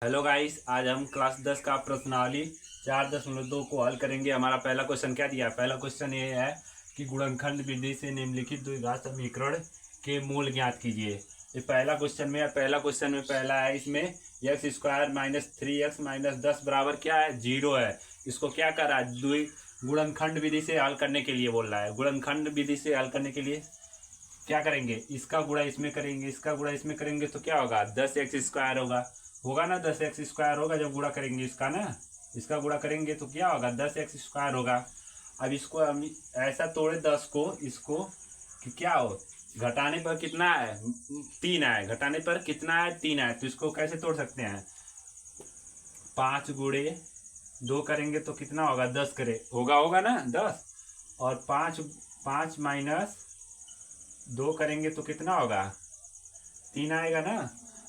Hello guys, आज हम class 10 का प्रश्नावली 4.2 को हल करेंगे। हमारा पहला क्वेश्चन क्या दिया है? पहला क्वेश्चन ये है कि गुणनखंड विधि से निम्नलिखित द्विघात समीकरण के मूल ज्ञात कीजिए। ये पहला क्वेश्चन में पहला है, इसमें x square minus 3x minus 10 बराबर क्या है? 0 है। इसको क्या कर रहा है? गुणनखंड विधि से हल करने के लिए बोल रहा है। गुणनखंड विधि से हल करने के लिए क्या करेंगे? इसका गुणा इसमें करेंगे, इसका गुणा इसमें करेंगे तो क्या होगा? 10x स्क्वायर होगा। होगा ना, 10x स्क्वायर होगा जब गुणा करेंगे इसका ना। इसका गुणा करेंगे तो क्या होगा? 10x स्क्वायर होगा। अब इसको हम ऐसा तोड़े 10 को, इसको कि क्या हो, घटाने पर कितना है? 3 आए। घटाने पर कितना है? 3 आए। तो इसको कैसे तोड़ सकते हैं? 5 गुणे 2 करेंगे तो कितना होगा? 10 करे होगा, होगा ना 10। और 5 माइनस 2 करेंगे तो कितना होगा? 3 आएगा ना।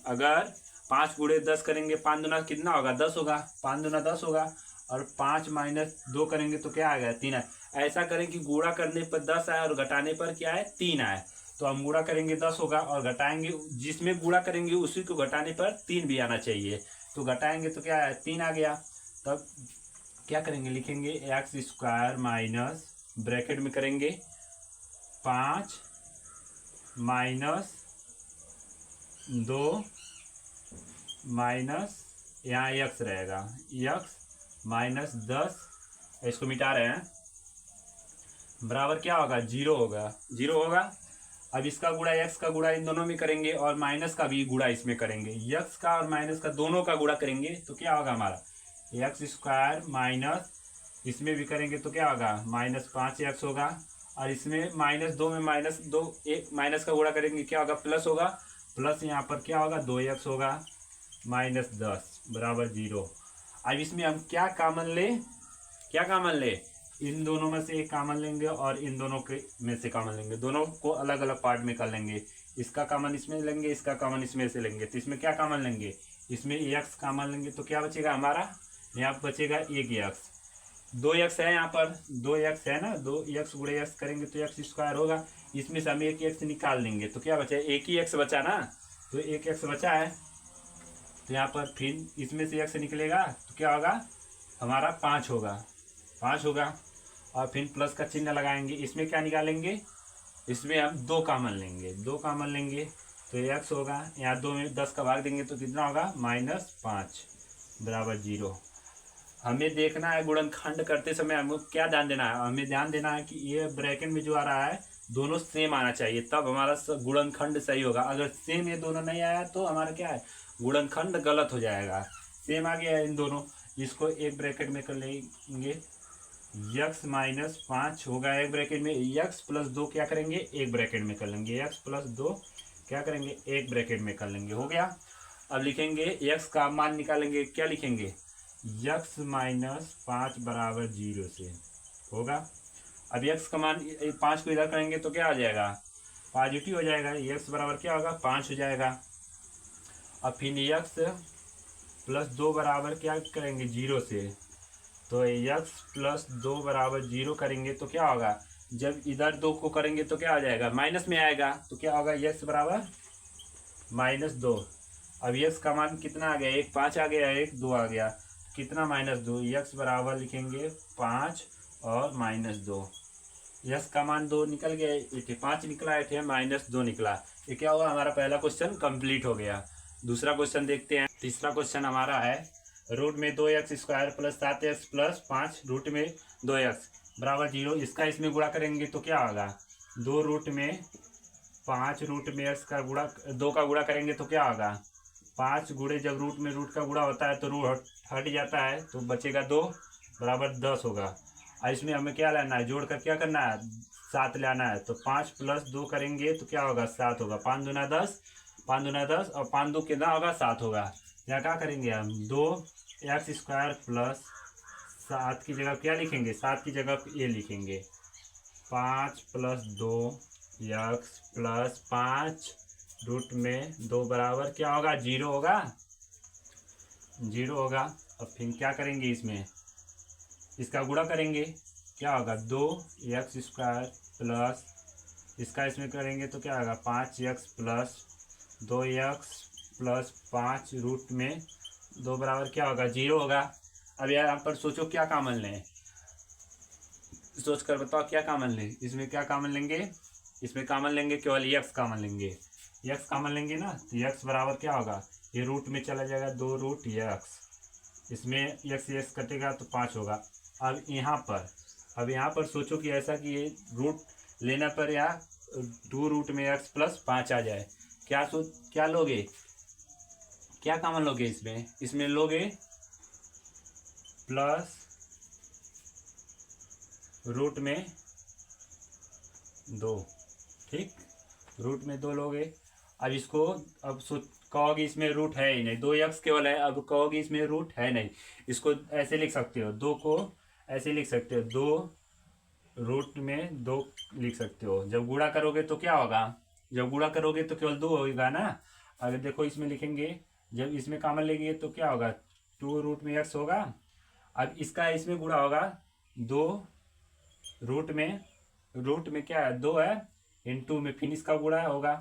अगर 5 गुणे 10 करेंगे, 5 दूना कितना होगा? 10 होगा। 5 दूना 10 होगा। और 5 माइनस 2 करेंगे तो क्या आएगा? 3 आए। ऐसा करें कि गुणा करने पर 10 आए और घटाने पर क्या है? 3 आए। तो हम गुणा करेंगे 10 होगा और घटाएंगे, जिसमें गुणा करेंगे उसी को घटाने पर 3 भी आना चाहिए। तो घटाएंगे तो क्या है? 3 आ गया। तब क्या करेंगे? लिखेंगे एक्स स्क्वायर माइनस, ब्रैकेट में करेंगे 5 माइनस 2 माइनस, यहाँ यक्स रहेगा, यक्स माइनस 10, इसको मिटा रहे हैं, बराबर क्या होगा? 0 होगा। 0 होगा। अब इसका गुणा एक्स का गुणा इन दोनों में करेंगे और माइनस का भी गुणा इसमें करेंगे। यक्स का और माइनस का दोनों का गुणा करेंगे तो क्या होगा हमारा? एक्स स्क्वायर माइनस, इसमें भी करेंगे तो क्या होगा? -5x होगा। और इसमें -2 में -2, एक माइनस का गुणा करेंगे क्या होगा? प्लस होगा। प्लस यहाँ पर क्या होगा? 2x होगा। -10 बराबर 0। अब इसमें हम क्या कॉमन ले? क्या कॉमन ले? इन दोनों में से एक कॉमन लेंगे और इन दोनों के में से कॉमन लेंगे। दोनों को अलग अलग पार्ट में कर लेंगे। इसका कॉमन इसमें लेंगे, इसका कॉमन इसमें से लेंगे। तो इसमें क्या कॉमन लेंगे? इसमें एक्स कॉमन लेंगे तो क्या बचेगा हमारा? यहाँ बचेगा 1x। 2x है यहाँ पर, 2x है ना, 2x गुणे एक्स करेंगे तो एक्स स्क्वायर होगा। इसमें से हम 1x निकाल देंगे तो क्या बचा? एक ही x बचा ना। तो 1x बचा है। तो यहाँ पर फिर इसमें से x निकलेगा तो क्या होगा हमारा? 5 होगा। 5 होगा। और फिर प्लस का चिन्ह लगाएंगे। इसमें क्या निकालेंगे? इसमें हम 2 कॉमन लेंगे, 2 कॉमन लेंगे तो एक्स होगा। यहाँ 2 में 10 का भाग देंगे तो कितना होगा? -5 बराबर 0। हमें देखना है गुणनखंड करते समय हमको क्या ध्यान देना है? हमें ध्यान देना है कि ये ब्रैकेट में जो आ रहा है दोनों सेम आना चाहिए, तब हमारा गुणनखंड सही होगा। अगर सेम ये दोनों नहीं आया तो हमारा क्या है? गुणनखंड गलत हो जाएगा। सेम आ गया है इन दोनों, इसको एक ब्रैकेट में कर लेंगे। x-5 होगा एक ब्रैकेट में, x+2 क्या करेंगे? एक ब्रैकेट में कर लेंगे। x+2 क्या करेंगे? एक ब्रैकेट में कर लेंगे। हो गया। अब लिखेंगे x का मान निकालेंगे। क्या लिखेंगे? x-5 बराबर 0 से होगा। अब x का मान 5 को इधर करेंगे तो क्या हो जाएगा? पॉजिटिव हो जाएगा। x बराबर क्या होगा? 5 हो जाएगा। अब फिर x+2 बराबर क्या करेंगे? 0 से। तो x+2 बराबर 0 करेंगे तो क्या होगा? जब इधर 2 को करेंगे तो क्या हो जाएगा? माइनस में आएगा तो क्या होगा? x बराबर -2। अब x का मान कितना आ गया? 1 5 आ गया, 1 2 आ गया, कितना? -2। x बराबर लिखेंगे 5 और -2। x का मान 2 निकल गया, ये 5 निकला, ये -2 निकला। ये क्या हुआ? हमारा पहला क्वेश्चन कंप्लीट हो गया। दूसरा क्वेश्चन देखते हैं। तीसरा क्वेश्चन हमारा है, रूट में 2x² plus 7x plus 5 root में 2x बराबर 0। इसका इसमें गुणा करेंगे तो क्या होगा? 2 रूट में 5 रूट में x का गुणा, 2 का गुणा करेंगे तो क्या होगा? 5 गुणे, जब रूट में रूट का गुणा होता है तो रूट हट जाता है तो बचेगा 2 बराबर 10 होगा। और इसमें हमें क्या लाना है? जोड़ कर क्या करना है? 7 लाना है। तो 5+2 करेंगे तो क्या होगा? 7 होगा। 5 दूना 10, 5 दूना 10 और 5 2 कितना होगा? 7 होगा। यहाँ क्या करेंगे हम? 2x² प्लस 7 की जगह क्या लिखेंगे? 7 की जगह ये लिखेंगे 5+2 x प्लस 5 रूट में 2 बराबर क्या होगा? 0 होगा। 0 होगा। अब फिर क्या करेंगे? इसमें इसका गुणा करेंगे, क्या होगा? 2x² प्लस, इसका इसमें करेंगे तो क्या होगा? 5x plus 2x plus 5 root में 2 बराबर क्या होगा 0 होगा। अब यहाँ पर सोचो क्या कॉमन लें, सोच कर बताओ क्या कॉमन लें। इसमें क्या कॉमन लेंगे, इसमें कॉमन लेंगे केवल यक्स कॉमन लेंगे, यक्स कॉमन लेंगे ना, तो यक्स बराबर क्या होगा, ये रूट में चला जाएगा 2 रूट यक्स, इसमें यक्स यक्स कटेगा तो 5 होगा। अब यहाँ पर सोचो कि ऐसा कि ये रूट लेने पर यहाँ 2 रूट में एक्स प्लस 5 आ जाए, क्या लोगे, क्या कॉमन लोगे इसमें, इसमें लोगे प्लस रूट में 2, ठीक, रूट में 2 लोगे। अब इसको अब कहोगे इसमें रूट है ही नहीं, 2 एक्स केवल है, अब कहोगे इसमें रूट है नहीं, इसको ऐसे लिख सकते हो, 2 को ऐसे लिख सकते हो, 2 रूट में 2 लिख सकते हो। जब गुणा करोगे तो क्या होगा, जब गुणा करोगे तो केवल 2 होगा ना। अगर देखो इसमें लिखेंगे, जब इसमें कॉमन लेंगे तो क्या होगा, 2 रूट में एक्स होगा। अब इसका इसमें गुणा होगा, 2 रूट में क्या है 2 है, इंटू में फिर इसका गुणा होगा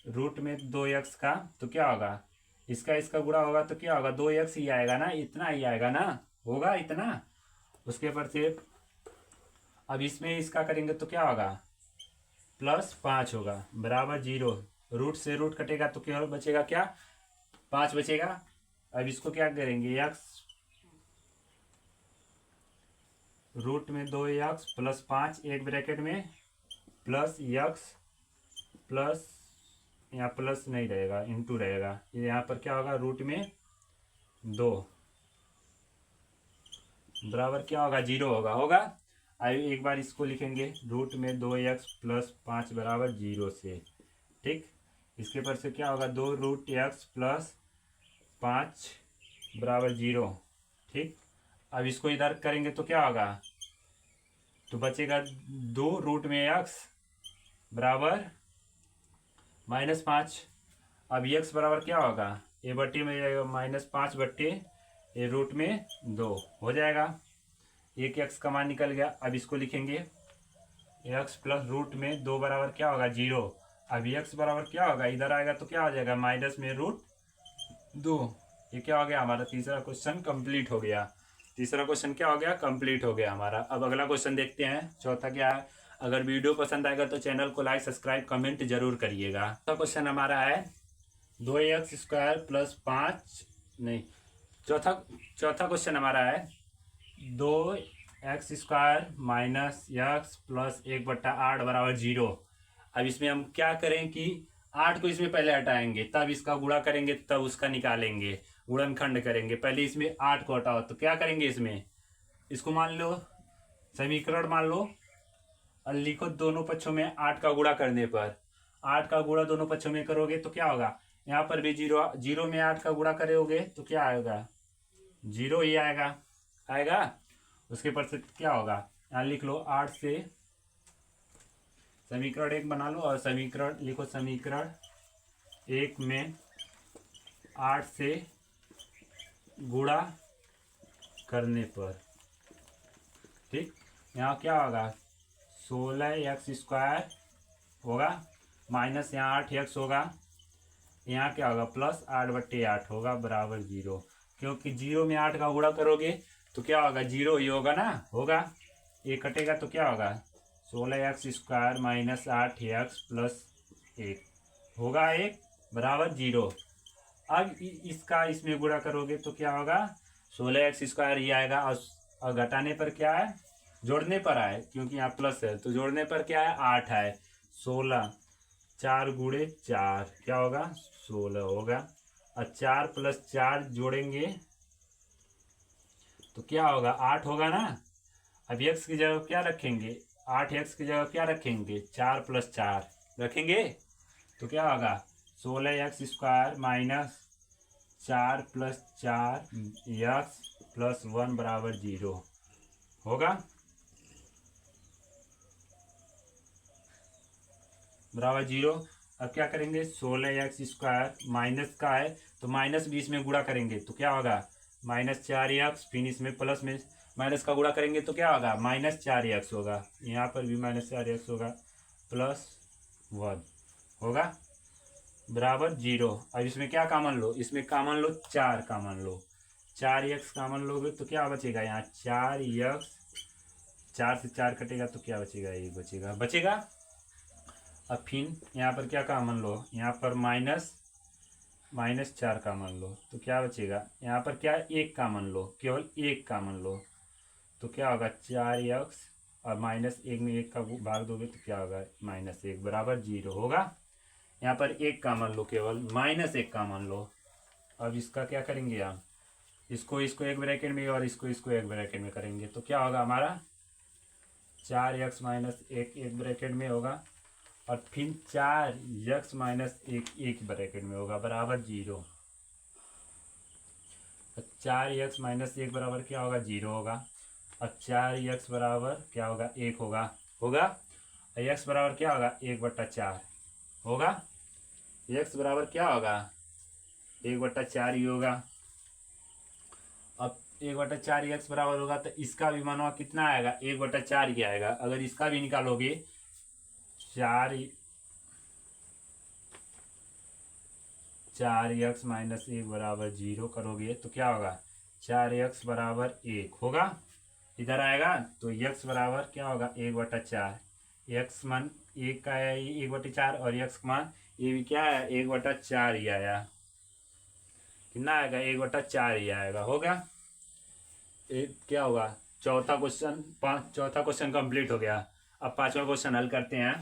रूट में 2 एक्स का, तो क्या होगा, इसका गुणा होगा तो क्या होगा 2 एक्स ही आएगा ना, इतना ही आएगा ना, होगा इतना। उसके पर से अब इसमें इसका करेंगे तो क्या होगा, प्लस 5 होगा बराबर 0, रूट से रूट कटेगा तो क्या बचेगा, क्या 5 बचेगा। अब इसको क्या करेंगे, एक्स रूट में 2 एक्स प्लस 5 एक ब्रैकेट में प्लस यक्स प्लस, यहाँ प्लस नहीं रहेगा इंटू रहेगा, यहाँ पर क्या होगा रूट में 2 बराबर क्या होगा 0 होगा। आइए एक बार इसको लिखेंगे, रूट में 2 एक्स प्लस 5 बराबर 0 से, ठीक, इसके पर से क्या होगा 2 रूट एक्स प्लस 5 बराबर 0, ठीक। अब इसको इधर करेंगे तो क्या होगा, तो बचेगा 2 रूट में एक्स बराबर -5। अब एक्स बराबर क्या होगा, ए बट्टी में जाएगा -5 बट्टे ए रूट में 2 हो जाएगा, एक एक्स का मान निकल गया। अब इसको लिखेंगे एक्स प्लस रूट में 2 बराबर क्या होगा 0। अब एक्स बराबर क्या होगा, इधर आएगा तो क्या हो जाएगा माइनस में रूट 2। ये क्या हो गया, हमारा तीसरा क्वेश्चन कंप्लीट हो गया। तीसरा क्वेश्चन क्या हो गया, कंप्लीट हो गया हमारा। अब अगला क्वेश्चन देखते हैं, चौथा क्या है। अगर वीडियो पसंद आएगा तो चैनल को लाइक सब्सक्राइब कमेंट जरूर करिएगा। चौथा क्वेश्चन हमारा है 2x² प्लस 5 नहीं, चौथा क्वेश्चन हमारा है 2x² माइनस एक्स प्लस 1/8 बराबर 0। अब इसमें हम क्या करें कि 8 को इसमें पहले हटाएंगे, तब इसका गुणा करेंगे, तब उसका निकालेंगे, गुणनखंड करेंगे। पहले इसमें 8 को हटाओ तो क्या करेंगे, इसमें इसको मान लो समीकरण मान लो और लिखो दोनों पक्षों में 8 का गुणा करने पर, 8 का गुणा दोनों पक्षों में करोगे तो क्या होगा, यहाँ पर भी 0 में 8 का गुणा करोगे तो क्या आएगा 0 ही आएगा। उसके पर से क्या होगा, यहाँ लिख लो 8 से समीकरण 1 बना लो और समीकरण लिखो, समीकरण 1 में 8 से गुणा करने पर, ठीक, यहाँ क्या होगा 16x² होगा माइनस यहाँ 8x होगा, यहाँ क्या होगा प्लस 8/8 होगा बराबर 0। क्योंकि 0 में 8 का गुणा करोगे तो क्या होगा 0 ही होगा ना, होगा, ये कटेगा तो क्या होगा 16x² माइनस 8x प्लस 1 होगा 1 बराबर 0। अब इसका इसमें गुणा करोगे तो क्या होगा 16x² ही आएगा, और घटाने पर क्या है, जोड़ने पर आए क्योंकि यहाँ प्लस है तो जोड़ने पर क्या है 8 है, 16 4 गुणे 4 क्या होगा 16 होगा, और 4 प्लस 4 जोड़ेंगे तो क्या होगा 8 होगा ना। अब x की जगह क्या रखेंगे, 8x की जगह क्या रखेंगे 4 + 4 रखेंगे तो क्या होगा 16x² माइनस 4 + 4 x + 1 बराबर 0 होगा बराबर 0। अब क्या करेंगे 16x² माइनस का है तो माइनस भी इसमें गुणा करेंगे तो क्या होगा -4x, फिर इसमें प्लस में माइनस का गुणा करेंगे तो क्या होगा -4x होगा, यहाँ पर भी -4x होगा प्लस 1 होगा बराबर 0। अब इसमें क्या कॉमन लो, इसमें कॉमन लो 4 कॉमन लो, 4x कॉमन लोगे तो क्या बचेगा यहाँ 4x, 4 से 4 कटेगा तो क्या बचेगा, 1 बचेगा, बचेगा। अब फिर यहाँ पर क्या कॉमन लो, यहाँ पर माइनस 4 कॉमन लो तो क्या बचेगा, यहाँ पर क्या 1 कॉमन लो, केवल 1 कॉमन लो तो क्या होगा 4x, और -1 में 1 का भाग दोगे तो क्या होगा -1 बराबर 0 होगा। यहाँ पर 1 कॉमन लो, केवल -1 कॉमन लो। अब इसका क्या करेंगे हम, इसको एक ब्रैकेट में और इसको एक ब्रैकेट में करेंगे तो क्या होगा हमारा 4x - 1 एक ब्रैकेट में होगा, और फिर 4x - 1 एक ब्रैकेट में होगा बराबर 0। 4x - 1 बराबर क्या होगा 0 होगा, और 4x बराबर क्या होगा 1 होगा x बराबर क्या होगा 1/4 होगा, x बराबर क्या होगा 1/4 ही होगा। अब 1/4 x बराबर होगा तो इसका भी मानवा कितना आएगा 1/4 ही आएगा। अगर इसका भी निकालोगे 4x - 1 बराबर 0 करोगे तो क्या होगा 4x बराबर 1 होगा, इधर आएगा तो x बराबर क्या होगा 1/4, x मान 1 का है 1/4, और x मान ये भी क्या है 1/4 ही आया, कितना आएगा 1/4 ही आएगा, होगा। क्या होगा चौथा क्वेश्चन कंप्लीट हो गया। अब पांचवा क्वेश्चन हल करते हैं।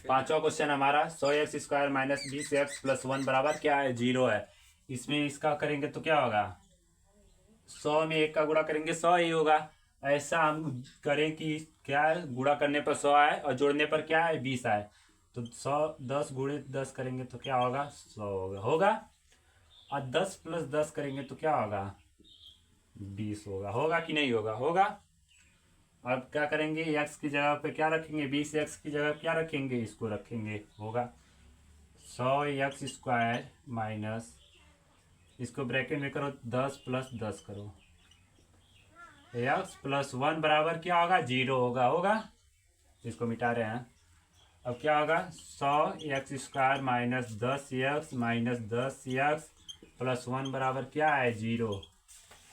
पांचवा क्वेश्चन हमारा 100x² - 20x + 1 बराबर क्या है 0 है। इसमें इसका करेंगे तो क्या होगा 100 में 1 का गुणा करेंगे 100 ही होगा। ऐसा हम करें कि क्या है गुणा करने पर 100 आए और जोड़ने पर क्या है 20 आए, तो 100 10 × 10 करेंगे तो क्या होगा 100 होगा। और 10 + 10 करेंगे तो क्या होगा 20 होगा कि नहीं होगा। अब क्या करेंगे x की जगह पे क्या रखेंगे 20x की जगह क्या रखेंगे इसको रखेंगे, होगा 100x² - इसको ब्रैकेट में करो 10 + 10 करो, x + 1 बराबर क्या होगा 0 होगा। इसको मिटा रहे हैं। अब क्या होगा 100x² - 10x - 10x + 1 बराबर क्या है 0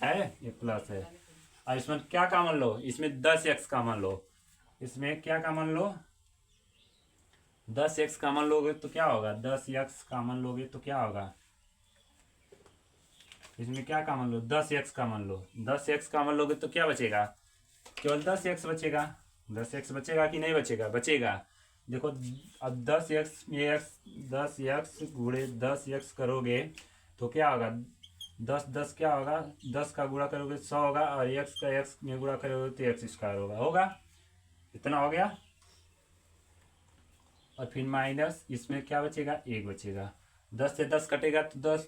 है, ये प्लस है। और इसमें क्या कॉमन लो, इसमें 10x कॉमन लो, इसमें क्या कॉमन लो 10x कॉमन लोगे तो क्या होगा 10x कॉमन लोगे तो क्या होगा, इसमें क्या कॉमन लो 10x कॉमन लो, 10x कॉमन लोगे तो क्या बचेगा केवल 10x बचेगा। 10x बचेगा कि नहीं बचेगा। देखो अब 10x में 10x × 10x करोगे तो क्या होगा 10 क्या होगा 10 का गुणा करोगे 100 होगा, और x का x में गुणा करोगे तो x² होगा। इतना हो गया। और फिर माइनस इसमें क्या बचेगा 1 बचेगा, 10 से 10 कटेगा तो 10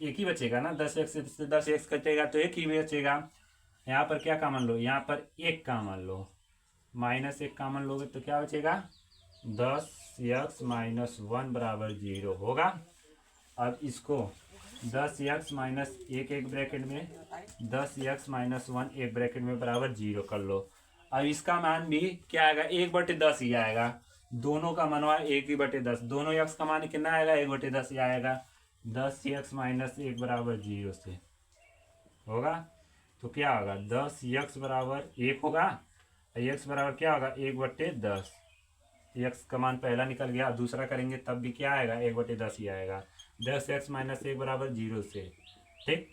1 ही बचेगा ना, 10x से 10x कटेगा तो 1 ही बचेगा। यहाँ पर क्या कॉमन लो, यहाँ पर 1 कॉमन लो, -1 कॉमन लोगे तो क्या बचेगा 10x - 1 बराबर 0 होगा। अब इसको 10x - 1 एक ब्रैकेट में 10x - 1 एक ब्रैकेट में बराबर 0 कर लो। अब इसका मान भी क्या आएगा 1/10 ही आएगा, दोनों का मनवा 1/10, दोनों x का मान कितना आएगा 1/10 ही आएगा। 10x - 1 बराबर 0 से होगा तो क्या होगा 10x बराबर 1 होगा, x बराबर क्या होगा 1/10, x का मान पहला निकल गया, दूसरा करेंगे तब भी क्या आएगा 1/10 ही आएगा। 10x - 1 बराबर 0 से, ठीक।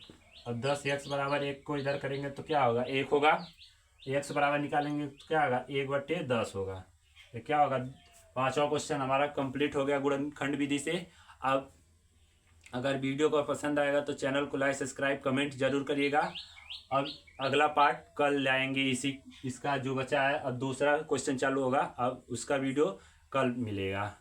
अब 10x बराबर 1 को इधर करेंगे तो क्या होगा 1 होगा, x बराबर निकालेंगे तो क्या होगा 1/10 होगा। ये क्या होगा पांचवा क्वेश्चन हमारा कंप्लीट हो गया गुणनखंड विधि से। अब अगर वीडियो को पसंद आएगा तो चैनल को लाइक सब्सक्राइब कमेंट जरूर करिएगा। अब अगला पार्ट कल लाएंगे, इसका जो बचा है अब दूसरा क्वेश्चन चालू होगा, अब उसका वीडियो कल मिलेगा।